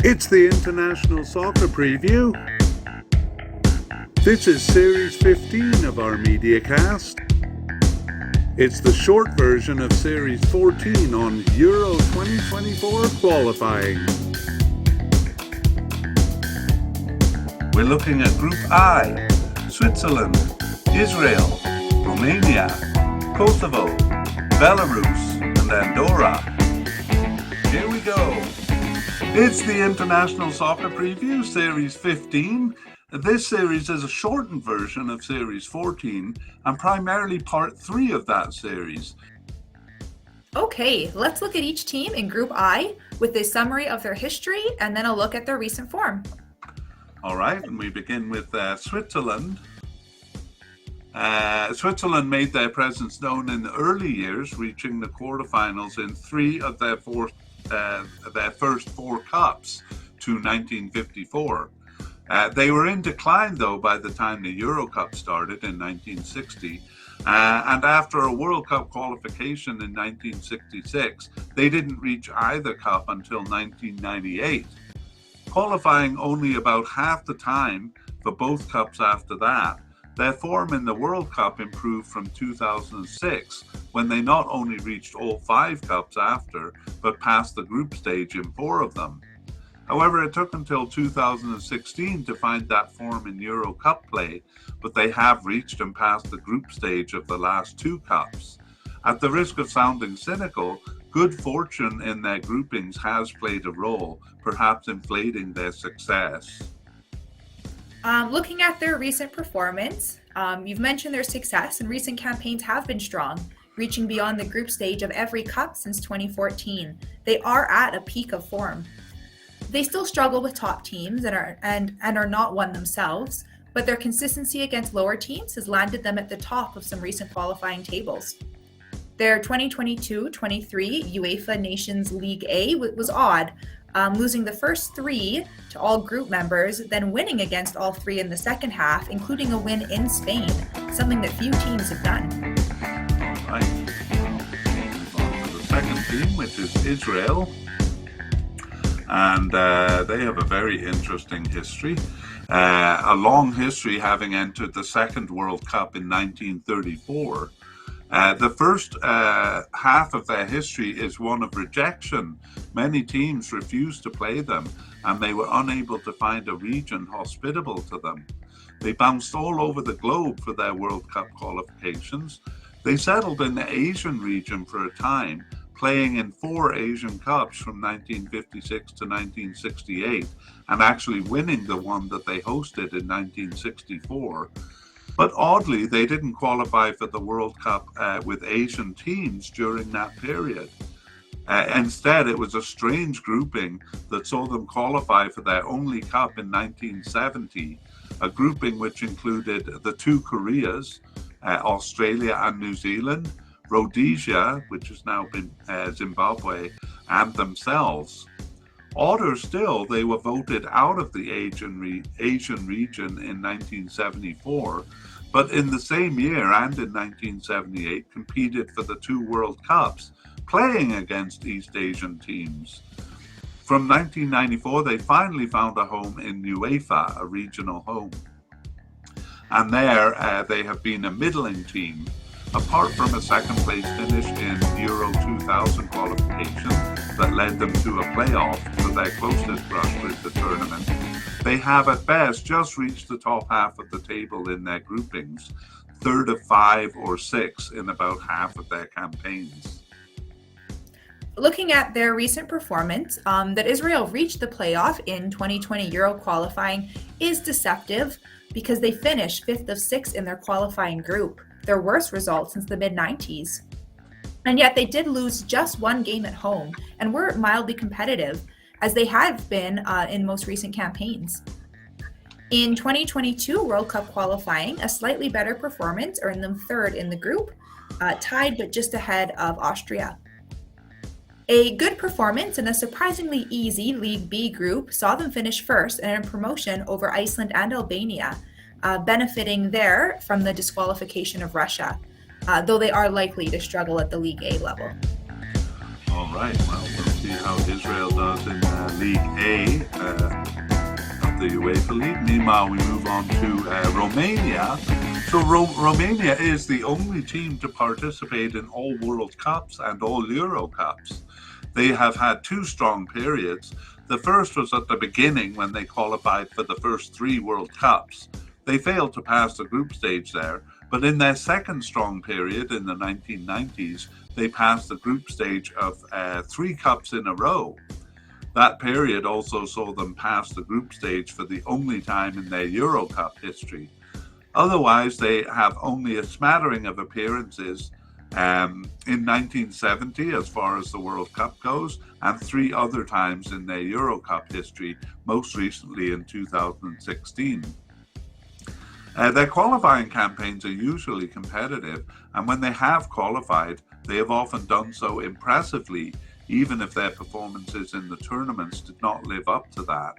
It's the International Soccer Preview. This is Series 15 of our MediaCast. It's the short version of Series 14 on Euro 2024 qualifying. We're looking at Group I: Switzerland, Israel, Romania, Kosovo, Belarus, and Andorra. Here we go. It's the International Soccer Preview, Series 15. This series is a shortened version of Series 14 and primarily Part 3 of that series. Okay, let's look at each team in Group I with a summary of their history and then a look at their recent form. All right, and we begin with Switzerland. Switzerland made their presence known in the early years, reaching the quarterfinals in three of their first four cups to 1954. They were in decline, though, by the time the Euro Cup started in 1960. And after a World Cup qualification in 1966, they didn't reach either cup until 1998. Qualifying only about half the time for both cups after that, their form in the World Cup improved from 2006, when they not only reached all five cups after, but passed the group stage in four of them. However, it took until 2016 to find that form in Euro Cup play, but they have reached and passed the group stage of the last two cups. At the risk of sounding cynical, good fortune in their groupings has played a role, perhaps inflating their success. Looking at their recent performance, you've mentioned their success, and recent campaigns have been strong, reaching beyond the group stage of every cup since 2014. They are at a peak of form. They still struggle with top teams and are not one themselves, but their consistency against lower teams has landed them at the top of some recent qualifying tables. Their 2022-23 UEFA Nations League A was odd, losing the first three to all group members, then winning against all three in the second half, including a win in Spain, something that few teams have done. All right. Move on to the second team, which is Israel. And they have a very interesting history. A long history, having entered the second World Cup in 1934. The first half of their history is one of rejection. Many teams refused to play them, and they were unable to find a region hospitable to them. They bounced all over the globe for their World Cup qualifications. They settled in the Asian region for a time, playing in four Asian Cups from 1956 to 1968, and actually winning the one that they hosted in 1964. But oddly, they didn't qualify for the World Cup with Asian teams during that period. Instead, it was a strange grouping that saw them qualify for their only cup in 1970, a grouping which included the two Koreas, Australia and New Zealand, Rhodesia, which has now been Zimbabwe, and themselves. Odder still, they were voted out of the Asian region in 1974, but in the same year and in 1978 competed for the two World Cups, playing against East Asian teams. From 1994, they finally found a home in UEFA, a regional home. And there they have been a middling team. Apart from a second place finish in Euro 2000 qualification that led them to a playoff for their closest brush with the tournament, they have at best just reached the top half of the table in their groupings, third of 5 or 6 in about half of their campaigns. Looking at their recent performance, that Israel reached the playoff in 2020 Euro qualifying is deceptive because they finished 5th of 6 in their qualifying group, their worst result since the mid-90s. And yet they did lose just one game at home and were mildly competitive, as they have been in most recent campaigns. In 2022 World Cup qualifying, a slightly better performance earned them third in the group, tied but just ahead of Austria. A good performance in a surprisingly easy League B group saw them finish first and a promotion over Iceland and Albania, benefiting there from the disqualification of Russia, though they are likely to struggle at the League A level. All right, well, we'll see how Israel does in League A. the UEFA League. Meanwhile, we move on to Romania. So Romania is the only team to participate in all World Cups and all Euro Cups. They have had two strong periods. The first was at the beginning when they qualified for the first three World Cups. They failed to pass the group stage there, but in their second strong period in the 1990s, they passed the group stage of three cups in a row. That period also saw them pass the group stage for the only time in their Euro Cup history. Otherwise, they have only a smattering of appearances in 1970 as far as the World Cup goes, and three other times in their Euro Cup history, most recently in 2016. Their qualifying campaigns are usually competitive, and when they have qualified, they have often done so impressively, even if their performances in the tournaments did not live up to that.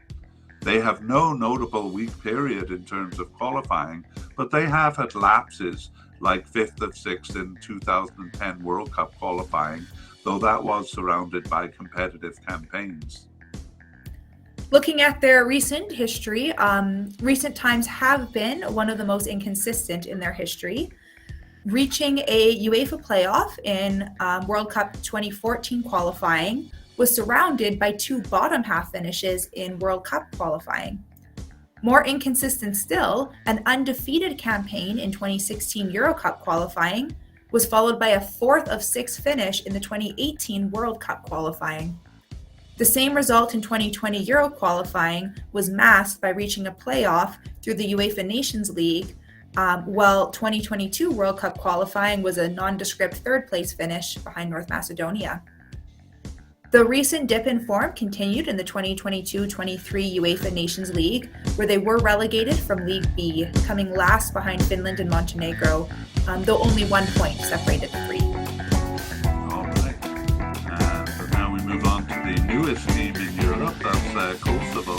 They have no notable weak period in terms of qualifying, but they have had lapses like 5th of 6th in 2010 World Cup qualifying, though that was surrounded by competitive campaigns. Looking at their recent history, recent times have been one of the most inconsistent in their history. Reaching a UEFA playoff in World Cup 2014 qualifying was surrounded by two bottom half finishes in World Cup qualifying. More inconsistent still, an undefeated campaign in 2016 Euro Cup qualifying was followed by a 4th of 6 finish in the 2018 World Cup qualifying. The same result in 2020 Euro qualifying was masked by reaching a playoff through the UEFA Nations League, while 2022 World Cup qualifying was a nondescript third place finish behind North Macedonia. The recent dip in form continued in the 2022-23 UEFA Nations League, where they were relegated from League B, coming last behind Finland and Montenegro, though only 1 point separated the three. All right. So now we move on to the newest team in Europe, that's Kosovo.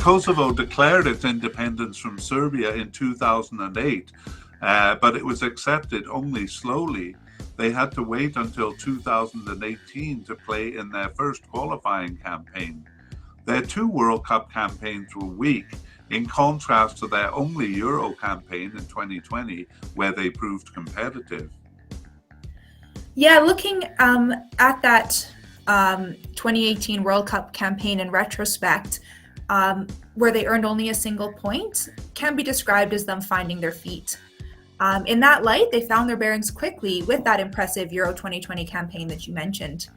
Kosovo declared its independence from Serbia in 2008, but it was accepted only slowly. They had to wait until 2018 to play in their first qualifying campaign. Their two World Cup campaigns were weak, in contrast to their only Euro campaign in 2020, where they proved competitive. Yeah, looking at that 2018 World Cup campaign in retrospect, where they earned only a single point, can be described as them finding their feet. In that light, they found their bearings quickly with that impressive Euro 2020 campaign that you mentioned.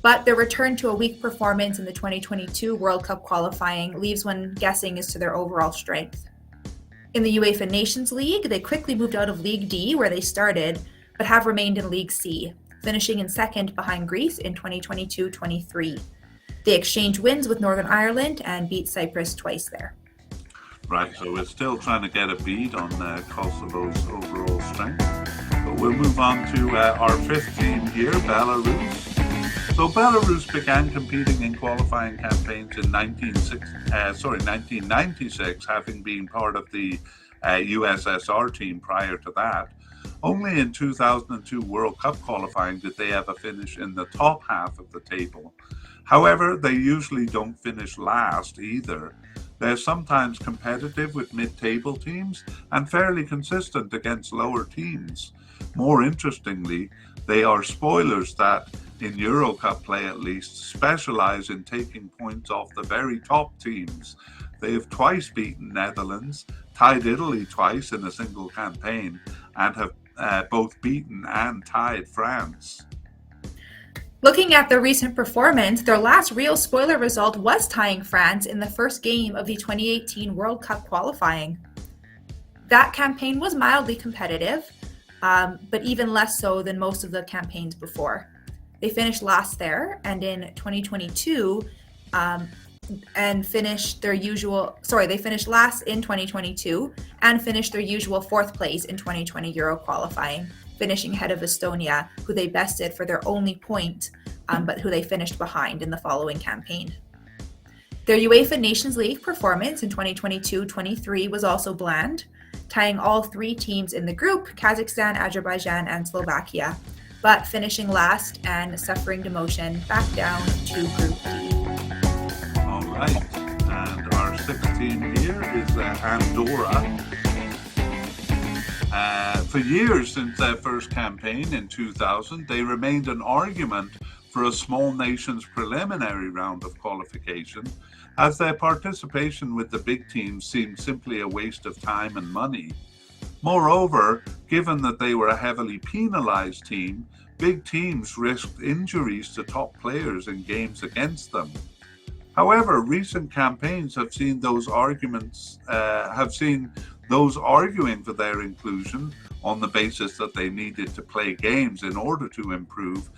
But their return to a weak performance in the 2022 World Cup qualifying leaves one guessing as to their overall strength. In the UEFA Nations League, they quickly moved out of League D, where they started, but have remained in League C, finishing in second behind Greece in 2022-23. They exchanged wins with Northern Ireland and beat Cyprus twice there. Right, so we're still trying to get a bead on Kosovo's overall strength. But we'll move on to our fifth team here, Belarus. So Belarus began competing in qualifying campaigns in 1996, having been part of the USSR team prior to that. Only in 2002 World Cup qualifying did they ever finish in the top half of the table. However, they usually don't finish last either. They're sometimes competitive with mid-table teams and fairly consistent against lower teams. More interestingly, they are spoilers that, in Euro Cup play at least, specialise in taking points off the very top teams. They have twice beaten Netherlands, tied Italy twice in a single campaign, and have both beaten and tied France. Looking at their recent performance, their last real spoiler result was tying France in the first game of the 2018 World Cup qualifying. That campaign was mildly competitive, but even less so than most of the campaigns before. They finished last there, and in 2022, they finished last in 2022 and finished their usual fourth place in 2020 Euro qualifying, finishing ahead of Estonia, who they bested for their only point, but who they finished behind in the following campaign. Their UEFA Nations League performance in 2022-23 was also bland, tying all three teams in the group, Kazakhstan, Azerbaijan, and Slovakia, but finishing last and suffering demotion back down to Group D. All right, and our sixth team here is Andorra. For years since their first campaign in 2000, they remained an argument for a small nation's preliminary round of qualification, as their participation with the big teams seemed simply a waste of time and money. Moreover, given that they were a heavily penalized team, big teams risked injuries to top players in games against them. However, recent campaigns have seen those arguing for their inclusion on the basis that they needed to play games in order to improve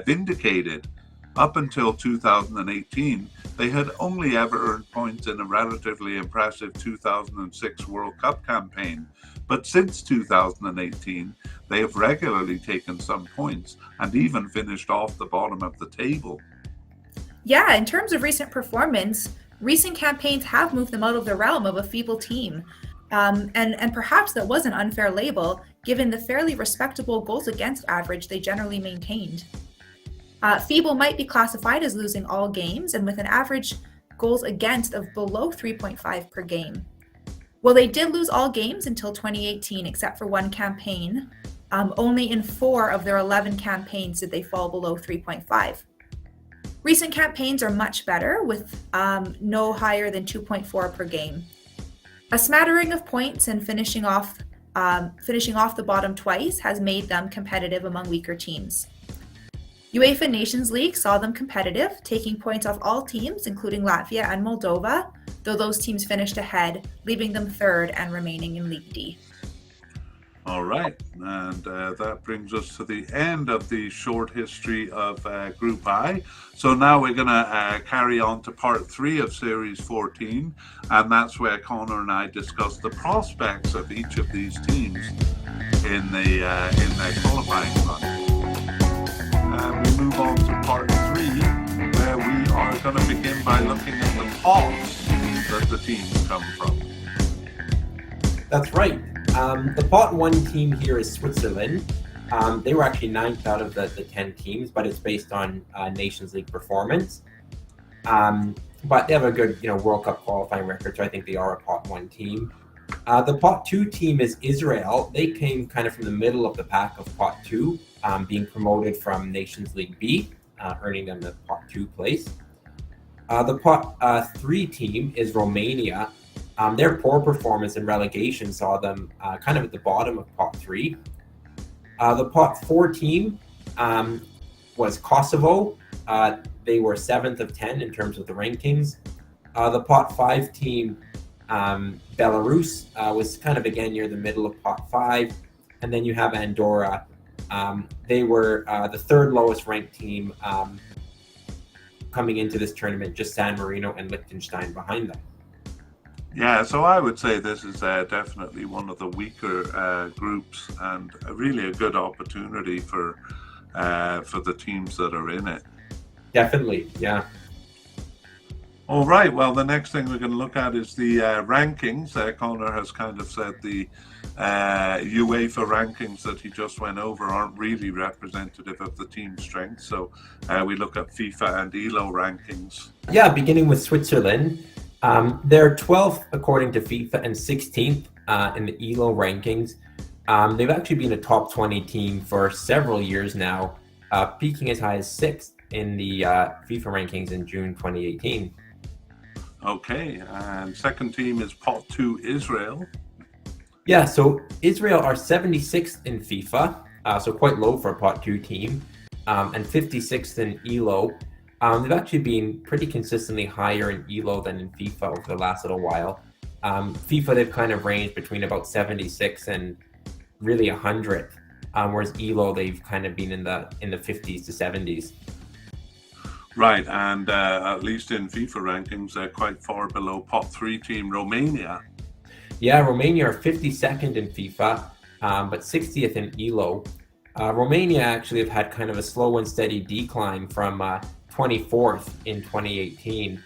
vindicated. Up until 2018, they had only ever earned points in a relatively impressive 2006 World Cup campaign. But since 2018, they have regularly taken some points and even finished off the bottom of the table. Yeah, in terms of recent performance, recent campaigns have moved them out of the realm of a feeble team. And perhaps that was an unfair label, given the fairly respectable goals against average they generally maintained. Feeble might be classified as losing all games and with an average goals against of below 3.5 per game. Well, they did lose all games until 2018, except for one campaign. Only in 4 of their 11 campaigns did they fall below 3.5. Recent campaigns are much better, with no higher than 2.4 per game. A smattering of points and finishing off the bottom twice has made them competitive among weaker teams. UEFA Nations League saw them competitive, taking points off all teams, including Latvia and Moldova, though those teams finished ahead, leaving them third and remaining in League D. All right, and that brings us to the end of the short history of Group I. So now we're going to carry on to part 3 of Series 14, and that's where Connor and I discuss the prospects of each of these teams in their qualifying run. We move on to part 3, where we are going to begin by looking at the pots that the teams come from. That's right. The pot 1 team here is Switzerland. They were actually 9th out of the 10 teams, but it's based on Nations League performance. But they have a good, World Cup qualifying record, so I think they are a pot 1 team. The pot 2 team is Israel. They came kind of from the middle of the pack of pot 2, being promoted from Nations League B, earning them the pot 2 place. The pot 3 team is Romania. Their poor performance in relegation saw them kind of at the bottom of pot 3. The pot 4 team was Kosovo. They were 7th of 10 in terms of the rankings. The pot 5 team, Belarus, was kind of again near the middle of pot 5. And then you have Andorra. They were the 3rd lowest ranked team coming into this tournament, just San Marino and Liechtenstein behind them. Yeah, so I would say this is definitely one of the weaker groups, and really a good opportunity for the teams that are in it. Definitely, yeah. All right, well, the next thing we're going to look at is the rankings. Connor has kind of said the UEFA rankings that he just went over aren't really representative of the team strength, so we look at FIFA and ELO rankings. Yeah, beginning with Switzerland. They're 12th according to FIFA and 16th in the ELO rankings. They've actually been a top 20 team for several years now, peaking as high as 6th in the FIFA rankings in June 2018. Okay, and second team is pot 2 Israel. Yeah, so Israel are 76th in FIFA, so quite low for a pot 2 team, and 56th in ELO. They've actually been pretty consistently higher in ELO than in FIFA over the last little while. FIFA, they've kind of ranged between about 76 and really 100th, whereas ELO, they've kind of been in the 50s to 70s. Right, and at least in FIFA rankings, they're quite far below pot 3 team Romania. Yeah, Romania are 52nd in FIFA, but 60th in ELO. Romania actually have had kind of a slow and steady decline from 24th in 2018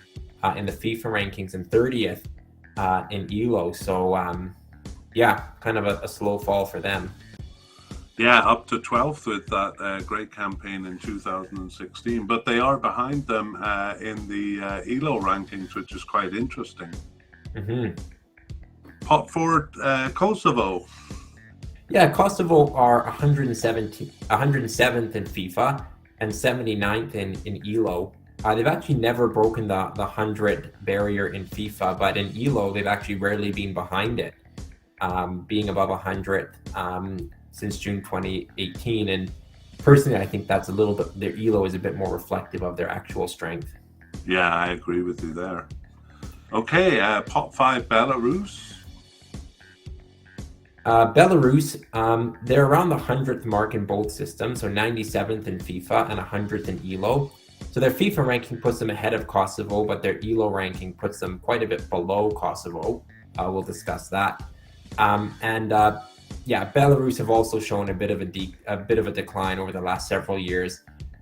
in the FIFA rankings and 30th in ELO. So, kind of a slow fall for them. Yeah, up to 12th with that great campaign in 2016. But they are behind them in the ELO rankings, which is quite interesting. Mm-hmm. Pot 4, Kosovo. Yeah, Kosovo are 107th in FIFA and 79th in ELO. They've actually never broken the 100 barrier in FIFA, but in ELO, they've actually rarely been behind it, being above 100 since June 2018. And personally, I think that's a little bit, their ELO is a bit more reflective of their actual strength. Yeah, I agree with you there. Okay, Pot 5, Belarus. Belarus, they're around the 100th mark in both systems, so 97th in FIFA and 100th in ELO. So their FIFA ranking puts them ahead of Kosovo, but their ELO ranking puts them quite a bit below Kosovo. We'll discuss that. Belarus have also shown a bit of a decline over the last several years.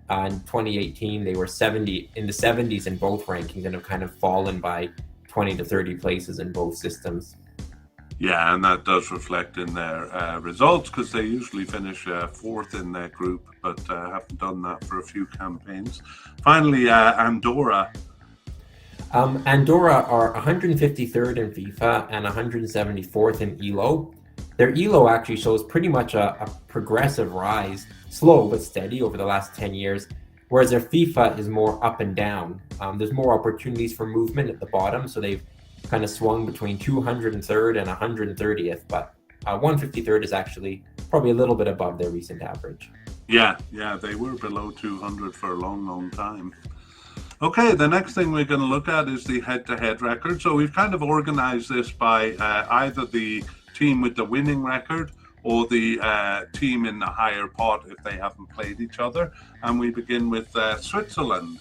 In 2018, they were in the 70s in both rankings and have kind of fallen by 20 to 30 places in both systems. Yeah, and that does reflect in their results because they usually finish fourth in their group, but haven't done that for a few campaigns. Finally, Andorra. Andorra are 153rd in FIFA and 174th in ELO. Their ELO actually shows pretty much a progressive rise, slow but steady over the last 10 years, whereas their FIFA is more up and down. There's more opportunities for movement at the bottom, so they've kind of swung between 203rd and 130th, but 153rd is actually probably a little bit above their recent average. Yeah, they were below 200 for a long time. Okay, the next thing we're going to look at is the head-to-head record. So we've kind of organized this by either the team with the winning record or the team in the higher pot if they haven't played each other. And we begin with Switzerland.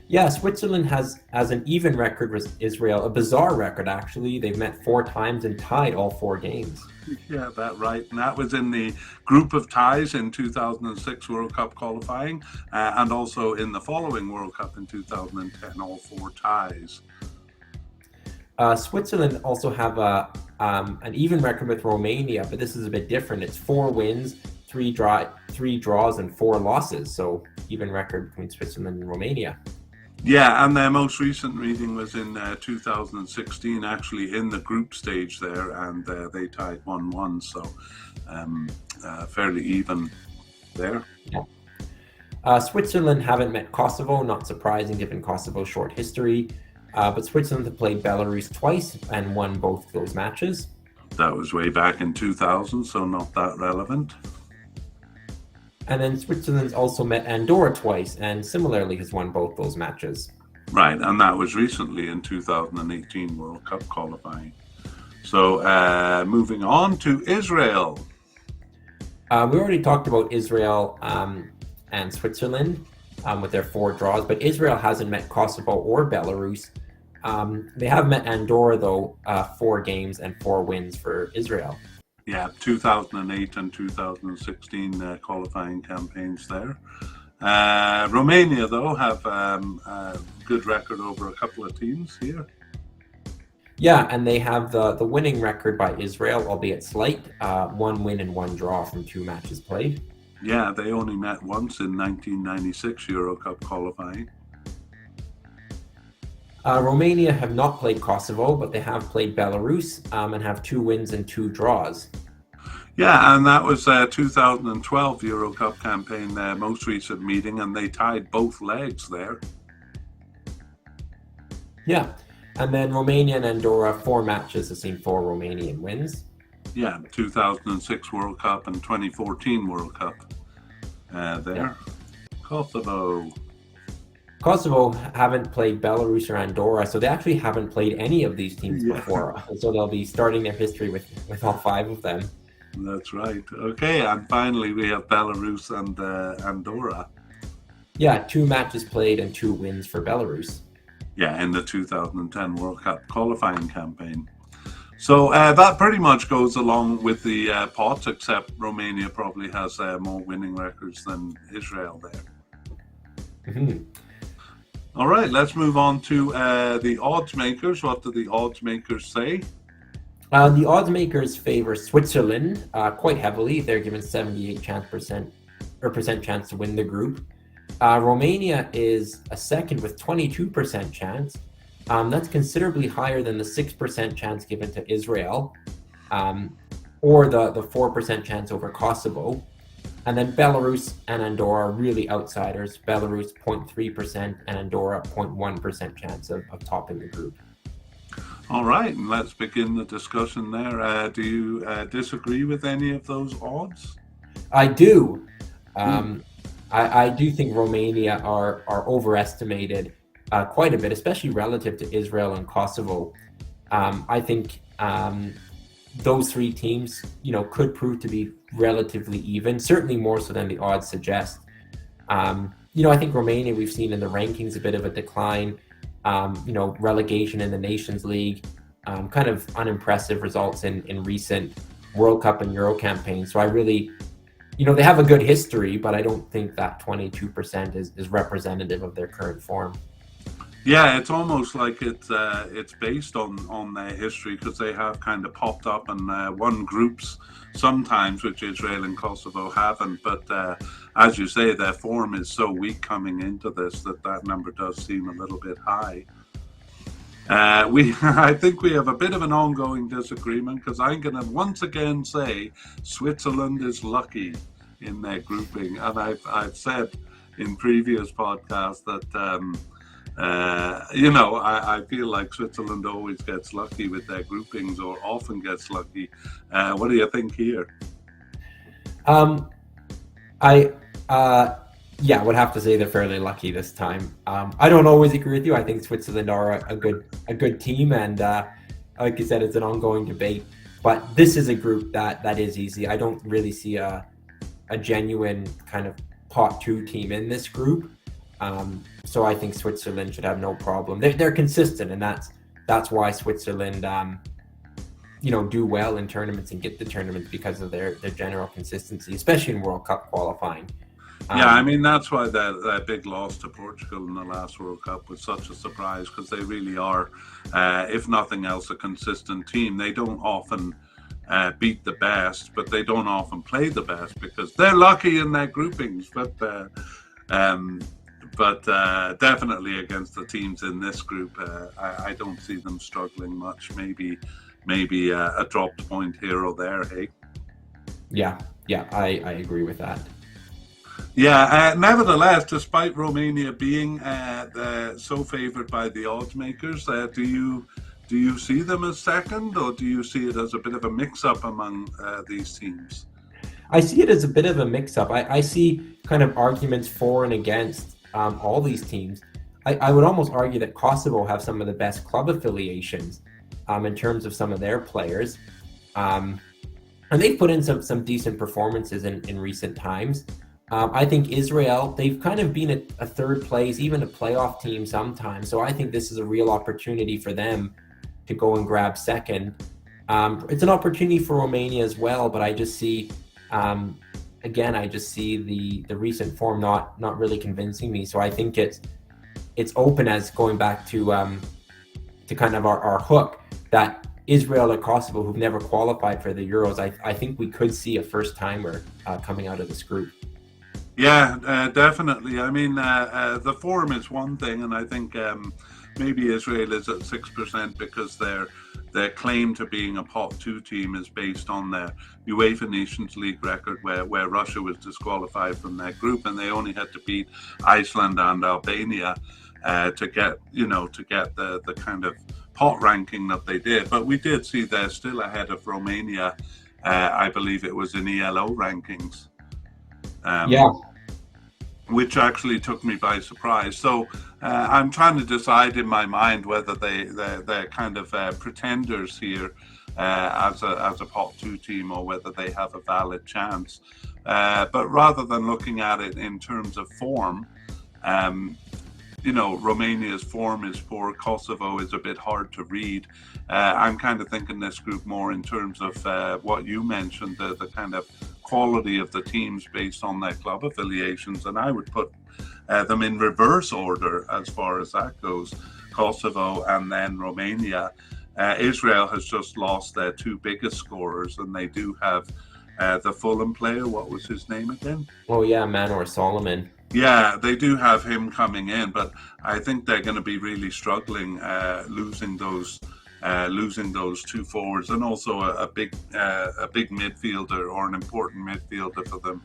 Yeah, Switzerland has an even record with Israel, a bizarre record actually. They've met 4 times and tied all 4 games. Yeah, that's right. And that was in the group of ties in 2006 World Cup qualifying and also in the following World Cup in 2010, all 4 ties. Switzerland also have an even record with Romania, but this is a bit different. It's 4 wins, 3 draws, and 4 losses. So even record between Switzerland and Romania. Yeah, and their most recent meeting was in 2016, actually in the group stage there, and they tied 1-1, so fairly even there. Yeah. Switzerland haven't met Kosovo, not surprising given Kosovo's short history, but Switzerland have played Belarus twice and won both those matches. That was way back in 2000, so not that relevant. And then Switzerland's also met Andorra twice and similarly has won both those matches. Right, and that was recently in 2018 World Cup qualifying. So moving on to Israel. We already talked about Israel and Switzerland with their 4 draws, but Israel hasn't met Kosovo or Belarus. They have met Andorra, though, 4 games and 4 wins for Israel. Yeah, 2008 and 2016 qualifying campaigns there. Romania, though, have a good record over a couple of teams here. Yeah, and they have the winning record by Israel, albeit slight, 1 win and 1 draw from 2 matches played. Yeah, they only met once in 1996 Euro Cup qualifying. Romania have not played Kosovo, but they have played Belarus and have 2 wins and 2 draws. Yeah, and that was 2012 Euro Cup campaign, their most recent meeting, and they tied both legs there. Yeah, and then Romania and Andorra, 4 matches have seen 4 Romanian wins. Yeah, 2006 World Cup and 2014 World Cup there. Yeah. Kosovo haven't played Belarus or Andorra, so they actually haven't played any of these teams before. So they'll be starting their history with all 5 of them. That's right. Okay, and finally we have Belarus and Andorra. Yeah, 2 matches played and 2 wins for Belarus. Yeah, in the 2010 World Cup qualifying campaign. So that pretty much goes along with the pots, except Romania probably has more winning records than Israel there. Mm-hmm. All right, let's move on to the odds makers. What do the odds makers say? The odds makers favor Switzerland quite heavily. They're given 78% chance to win the group. Romania is a second with 22% chance. That's considerably higher than the 6% chance given to Israel, or the 4% chance over Kosovo. And then Belarus and Andorra are really outsiders. Belarus 0.3% and Andorra 0.1% chance of topping the group. All right, and let's begin the discussion there. Do you disagree with any of those odds? I do. I do think Romania are overestimated quite a bit, especially relative to Israel and Kosovo. I think those three teams, could prove to be relatively even, certainly more so than the odds suggest. I think Romania, we've seen in the rankings a bit of a decline, relegation in the Nations League, kind of unimpressive results in recent World Cup and Euro campaigns. So I really, they have a good history, but I don't think that 22% is representative of their current form. Yeah, it's almost like it's based on their history, because they have kind of popped up and won groups sometimes, which Israel and Kosovo haven't. But as you say, their form is so weak coming into this that number does seem a little bit high. I think we have a bit of an ongoing disagreement, because I'm going to once again say Switzerland is lucky in their grouping, and I've said in previous podcasts that. I feel like Switzerland always gets lucky with their groupings, or often gets lucky. What do you think here? I would have to say they're fairly lucky this time. I don't always agree with you. I think Switzerland are a good team, and like you said, it's an ongoing debate. But this is a group that is easy. I don't really see a genuine kind of pot 2 team in this group. So I think Switzerland should have no problem. They're consistent, and that's why Switzerland, do well in tournaments and get the tournaments, because of their general consistency, especially in World Cup qualifying. I mean, that's why that big loss to Portugal in the last World Cup was such a surprise, because they really are, if nothing else, a consistent team. They don't often beat the best, but they don't often play the best, because they're lucky in their groupings. But definitely against the teams in this group, I don't see them struggling much. Maybe a dropped point here or there, hey? Yeah, I agree with that. Yeah, nevertheless, despite Romania being so favoured by the odds makers, do you see them as second, or do you see it as a bit of a mix-up among these teams? I see it as a bit of a mix-up. I see kind of arguments for and against all these teams. I would almost argue that Kosovo have some of the best club affiliations in terms of some of their players. And they've put in some decent performances in recent times. I think Israel, they've kind of been a third place, even a playoff team sometimes. So I think this is a real opportunity for them to go and grab second. It's an opportunity for Romania as well, but I just see... I just see the recent form not really convincing me. So I think it's open, as going back to kind of our hook, that Israel or Kosovo, who've never qualified for the Euros, I think we could see a first timer coming out of this group. Yeah, definitely. I mean, the form is one thing, and I think maybe Israel is at 6% because their claim to being a pot 2 team is based on their UEFA Nations League record, where Russia was disqualified from their group, and they only had to beat Iceland and Albania to get the kind of pot ranking that they did. But we did see they're still ahead of Romania. I believe it was in ELO rankings. Which actually took me by surprise. So I'm trying to decide in my mind whether they're kind of pretenders here as a pot 2 team, or whether they have a valid chance. But rather than looking at it in terms of form, Romania's form is poor. Kosovo is a bit hard to read. I'm kind of thinking this group more in terms of what you mentioned, the kind of quality of the teams based on their club affiliations, and I would put them in reverse order as far as that goes. Kosovo and then Romania. Israel has just lost their 2 biggest scorers, and they do have the Fulham player. What was his name again? Oh yeah, Manor Solomon. Yeah, they do have him coming in, but I think they're going to be really struggling losing those two forwards and also a big midfielder or an important midfielder for them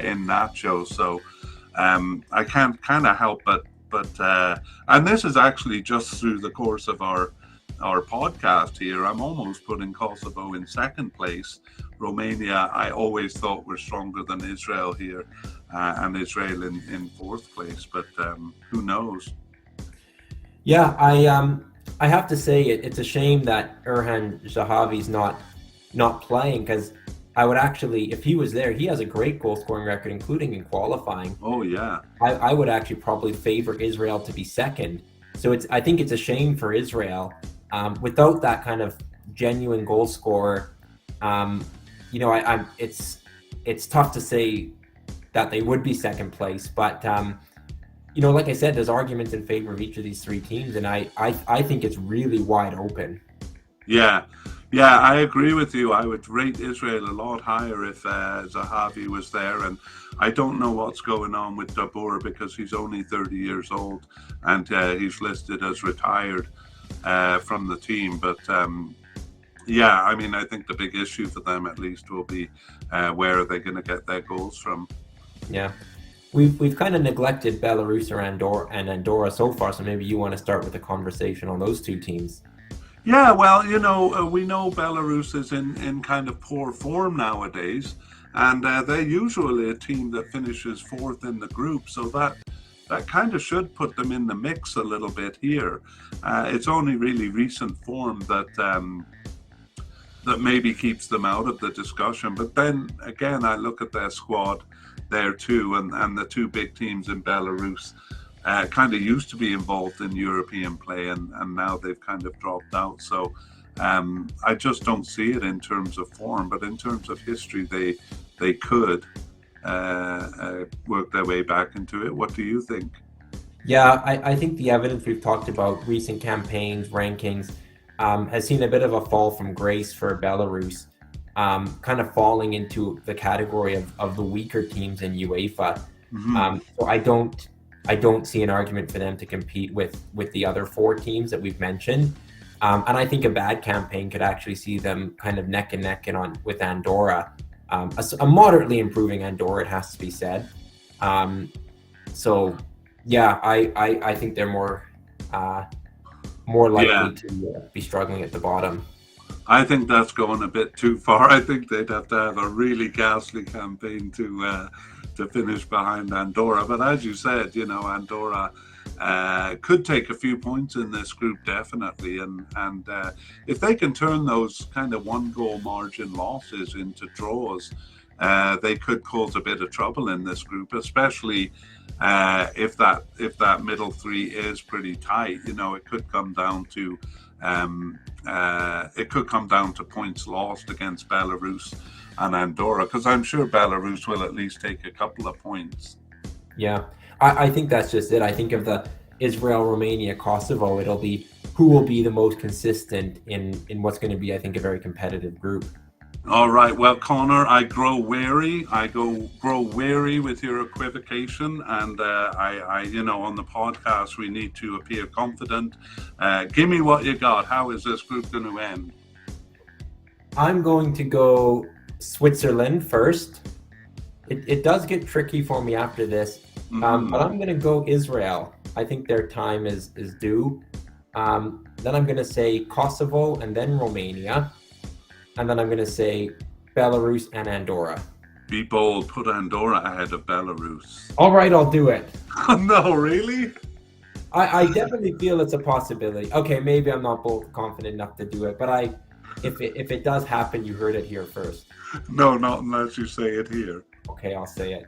in Nacho. So I can't kind of help but and this is actually just through the course of our podcast here. I'm almost putting Kosovo in second place. Romania, I always thought were stronger than Israel here, and Israel in fourth place. But who knows? Yeah, I have to say it's a shame that Erhan Zahavi's not playing, because I would actually, if he was there, he has a great goal scoring record, including in qualifying. Oh yeah. I would actually probably favor Israel to be second. So I think it's a shame for Israel without that kind of genuine goal scorer. It's tough to say that they would be second place, but like I said, there's arguments in favor of each of these three teams, and I think it's really wide open. Yeah, I agree with you. I would rate Israel a lot higher if Zahavi was there, and I don't know what's going on with Dabur because he's only 30 years old and he's listed as retired from the team. But I mean, I think the big issue for them at least will be where are they going to get their goals from? Yeah. We've kind of neglected Belarus or Andorra so far, so maybe you want to start with a conversation on those two teams. Yeah, well, we know Belarus is in kind of poor form nowadays, and they're usually a team that finishes fourth in the group, so that kind of should put them in the mix a little bit here. It's only really recent form that maybe keeps them out of the discussion. But then again, I look at their squad there too, and the two big teams in Belarus kind of used to be involved in European play, and now they've kind of dropped out. So I just don't see it in terms of form, but in terms of history, they could work their way back into it. What do you think? Yeah, I think the evidence we've talked about, recent campaigns, rankings, has seen a bit of a fall from grace for Belarus, kind of falling into the category of the weaker teams in UEFA. Mm-hmm. So I don't see an argument for them to compete with the other four teams that we've mentioned. And I think a bad campaign could actually see them kind of neck and neck with Andorra. A moderately improving Andorra, it has to be said. So yeah, I think they're more likely to be struggling at the bottom. I think that's going a bit too far. I think they'd have to have a really ghastly campaign to finish behind Andorra. But as you said, Andorra could take a few points in this group, definitely. And if they can turn those kind of one-goal margin losses into draws, they could cause a bit of trouble in this group, especially if that middle three is pretty tight. It could come down to points lost against Belarus and Andorra, because I'm sure Belarus will at least take a couple of points. Yeah, I think that's just it. I think of the Israel, Romania, Kosovo, it'll be who will be the most consistent in what's going to be, I think, a very competitive group. All right. Well, Connor, I grow weary. Grow weary with your equivocation, and I on the podcast we need to appear confident. Give me what you got. How is this group going to end? I'm going to go Switzerland first. It does get tricky for me after this, but I'm going to go Israel. I think their time is due. Then I'm going to say Kosovo and then Romania. And then I'm going to say Belarus and Andorra. Be bold. Put Andorra ahead of Belarus. All right, I'll do it. No, really? I definitely feel it's a possibility. Okay, maybe I'm not bold, confident enough to do it, but if it does happen, you heard it here first. No, not unless you say it here. Okay, I'll say it.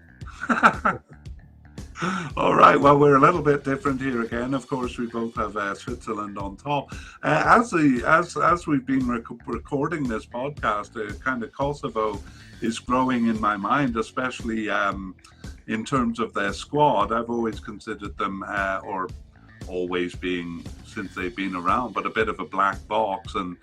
All right. Well, we're a little bit different here again. Of course, we both have Switzerland on top. As we've been recording this podcast, kind of Kosovo is growing in my mind, especially in terms of their squad. I've always considered them, or always being, since they've been around, but a bit of a black box. And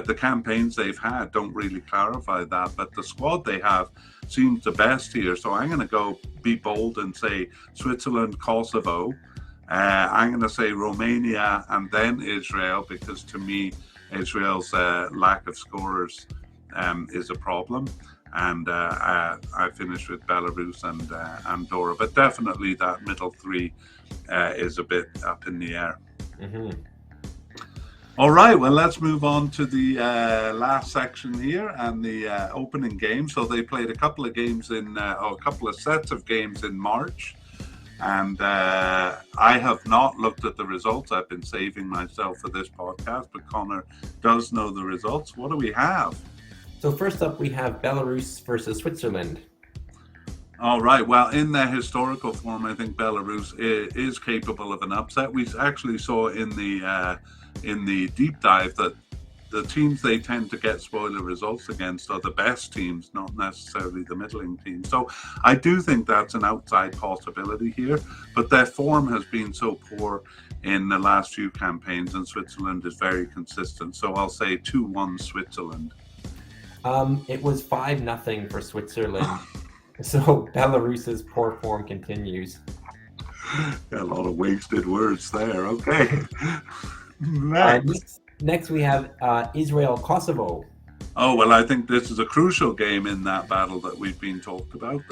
the campaigns they've had don't really clarify that. But the squad they have seems the best here. So I'm going to be bold and say Switzerland, Kosovo. I'm going to say Romania and then Israel, because to me, Israel's lack of scorers is a problem. And I finished with Belarus and Andorra. But definitely that middle three is a bit up in the air. Mm-hmm. All right, well, let's move on to the last section here and the opening game. So they played a couple of games a couple of sets of games in March. And I have not looked at the results. I've been saving myself for this podcast, but Connor does know the results. What do we have? So first up, we have Belarus versus Switzerland. All right. Well, in their historical form, I think Belarus is capable of an upset. We actually saw in the deep dive that the teams they tend to get spoiler results against are the best teams, not necessarily the middling teams. So I do think that's an outside possibility here, but their form has been so poor in the last few campaigns, and Switzerland is very consistent. So I'll say 2-1 Switzerland. It was 5-0 for Switzerland. So Belarus's poor form continues. A lot of wasted words there. Okay. Next we have Israel-Kosovo. Oh, well, I think this is a crucial game in that battle that we've been talking about.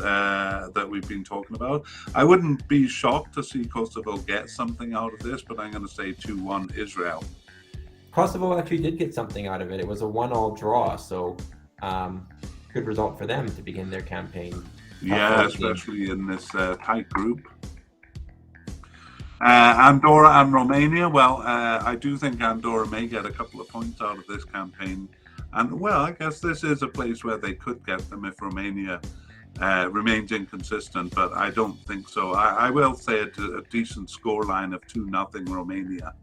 I wouldn't be shocked to see Kosovo get something out of this, but I'm going to say 2-1 Israel. Kosovo actually did get something out of it. It was a 1-1 draw, so good result for them to begin their campaign. Yeah, especially in this tight group. Andorra and Romania. Well, I do think Andorra may get a couple of points out of this campaign. And, well, I guess this is a place where they could get them if Romania remains inconsistent, but I don't think so. I will say a decent scoreline of 2-0 Romania.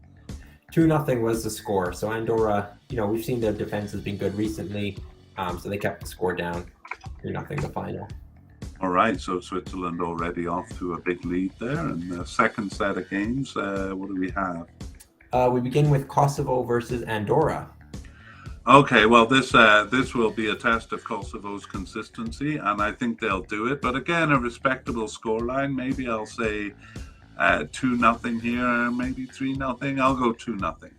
2-0 was the score. So Andorra, we've seen their defense has been good recently, so they kept the score down. 3-0 the final. All right, so Switzerland already off to a big lead there. And the second set of games, what do we have? We begin with Kosovo versus Andorra. Okay, well, this will be a test of Kosovo's consistency, and I think they'll do it. But again, a respectable scoreline. Maybe I'll say 2-0 here, maybe 3-0. I'll go 2-0.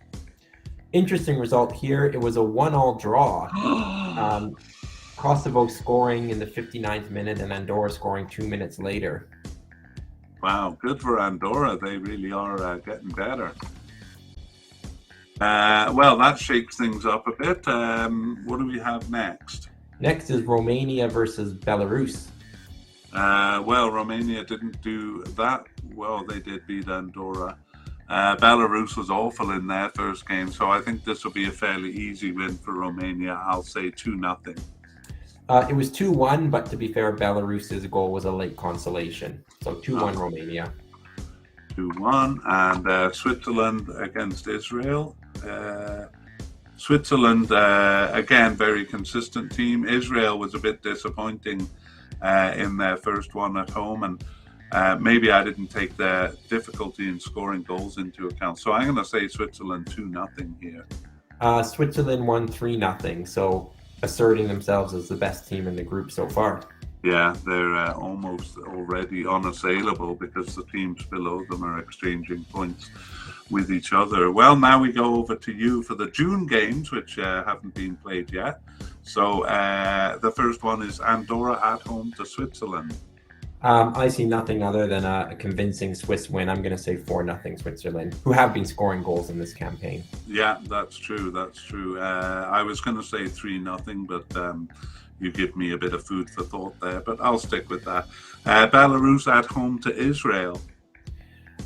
Interesting result here. It was a 1-1 draw. Kosovo scoring in the 59th minute and Andorra scoring 2 minutes later. Wow, good for Andorra. They really are getting better. Well, that shakes things up a bit. What do we have next? Next is Romania versus Belarus. Well, Romania didn't do that well. They did beat Andorra. Belarus was awful in their first game, so I think this will be a fairly easy win for Romania. I'll say 2-0. It was 2-1, but to be fair, Belarus's goal was a late consolation. So 2-1 Romania. 2-1. And Switzerland against Israel. Switzerland, again, very consistent team. Israel was a bit disappointing in their first one at home. And maybe I didn't take the difficulty in scoring goals into account. So I'm going to say Switzerland 2-0 here. Switzerland won 3-0. So asserting themselves as the best team in the group so far. Yeah, they're almost already unassailable because the teams below them are exchanging points with each other. Well, now we go over to you for the June games, which haven't been played yet. So the first one is Andorra at home to Switzerland. I see nothing other than a convincing Swiss win. I'm going to say 4-0 Switzerland, who have been scoring goals in this campaign. Yeah, that's true. I was going to say 3-0, but you give me a bit of food for thought there, but I'll stick with that. Belarus at home to Israel.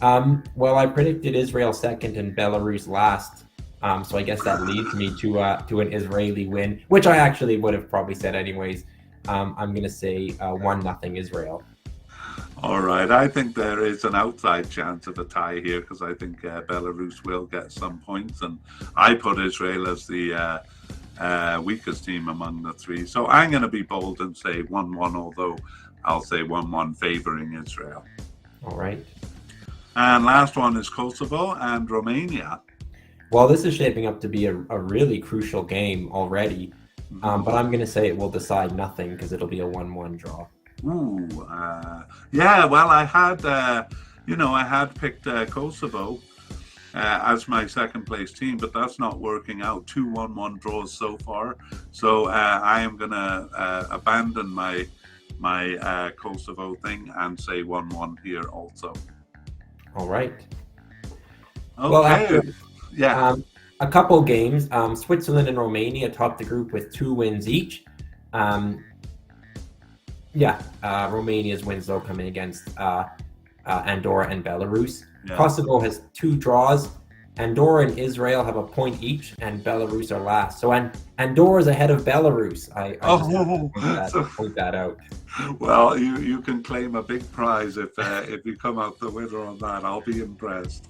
Well, I predicted Israel second and Belarus last. So I guess that leads me to an Israeli win, which I actually would have probably said anyways. I'm going to say 1-0 Israel. All right. I think there is an outside chance of a tie here because I think Belarus will get some points. And I put Israel as the weakest team among the three. So I'm going to be bold and say 1-1, although I'll say 1-1 favoring Israel. All right. And last one is Kosovo and Romania. Well, this is shaping up to be a really crucial game already, but I'm going to say it will decide nothing because it'll be a 1-1 draw. Ooh, yeah. Well, I had, I had picked Kosovo as my second place team, but that's not working out. 2 1-1 draws so far. So I am going to abandon my Kosovo thing and say 1-1 here also. All right. Okay. Well, after yeah. a couple games, Switzerland and Romania topped the group with 2 wins each. Romania's wins though coming against Andorra and Belarus. Yeah. Kosovo has 2 draws. Andorra and Israel have a point each, and Belarus are last. So Andorra is ahead of Belarus. I point that out. Well, you can claim a big prize if you come out the winner on that. I'll be impressed.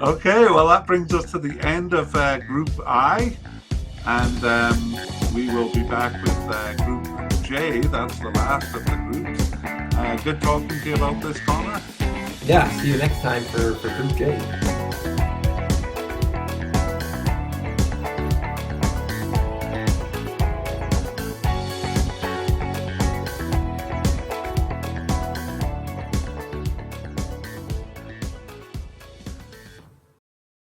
Okay, well that brings us to the end of Group I, and we will be back with Group J. That's the last of the groups. Good talking to you about this, Connor. Yeah, see you next time for Group J.